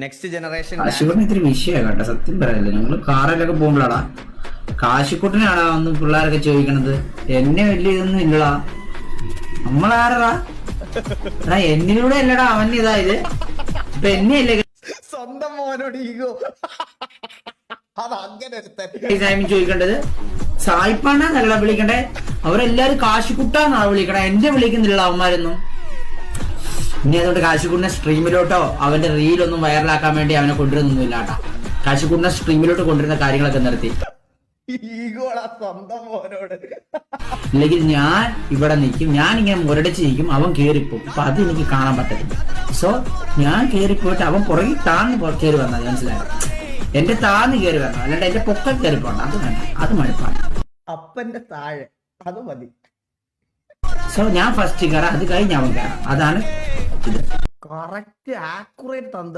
Next generation കാശിക്കുട്ടൻ ഇത്തിരി വിഷയമാണ് കേട്ടോ, സത്യം പറയല്ലേ. ഞങ്ങള് കാറിലൊക്കെ പോകുമ്പോഴാടാ കാശിക്കുട്ടനാണ് ഒന്ന് പിള്ളേരൊക്കെ ചോദിക്കണത്. എന്നെ വലിയ ഇതൊന്നും ഇല്ലടാ, നമ്മളാരടാ എന്നിലൂടെ അല്ലടാ അവൻ ഇതായത്. ഇപ്പൊ എന്നെയല്ലേ സ്വന്തം മോനോട് ഈഗോ. അത് അങ്ങനെ ചോദിക്കേണ്ടത്. സായിപ്പാണെന്നല്ല വിളിക്കണ്ടേ, അവരെല്ലാരും കാശിക്കുട്ടാന്നാണ് വിളിക്കണേ, എന്റെ വിളിക്കുന്നില്ല അവന്മാരൊന്നും. ഇനി അതുകൊണ്ട് കാശിക്കുട്ടിനെ സ്ട്രീമിലോട്ടോ അവന്റെ റീലൊന്നും വൈറലാക്കാൻ വേണ്ടി അവനെ കൊണ്ടുവരുന്നൊന്നുമില്ല കേട്ടാ. കാശിക്കുട്ടിനെ സ്ട്രീമിലോട്ട് കൊണ്ടുവരുന്ന കാര്യങ്ങളൊക്കെ നിർത്തി. ഈഗോടാ സ്വന്തം മോനോട്. ഇല്ലെങ്കിൽ ഞാൻ ഇവിടെ നിൽക്കും, ഞാൻ ഇങ്ങനെ മുരടിച്ച് നിൽക്കും, അവൻ കേറിപ്പോ. അപ്പൊ അത് എനിക്ക് കാണാൻ പറ്റത്തില്ല. സോ ഞാൻ കേറിപ്പോയിട്ട് അവൻ പുറകെ താന്ന് കയറി വന്നത്, മനസ്സിലായോ? എന്റെ താന്ന് കയറി വരണം, അല്ലാണ്ട് എന്റെ പൊക്കം കയറി പോകണം. അത് വേണ്ട, അത് മടുപ്പാണ്. അപ്പന്റെ താഴെ അത് മതി. സോ ഞാൻ ഫസ്റ്റ് കയറാം, അത് കഴിഞ്ഞ് അവൻ കയറാം. അതാണ് ഇത്. കറക്റ്റ് ആക്യുറേറ്റ് തന്ത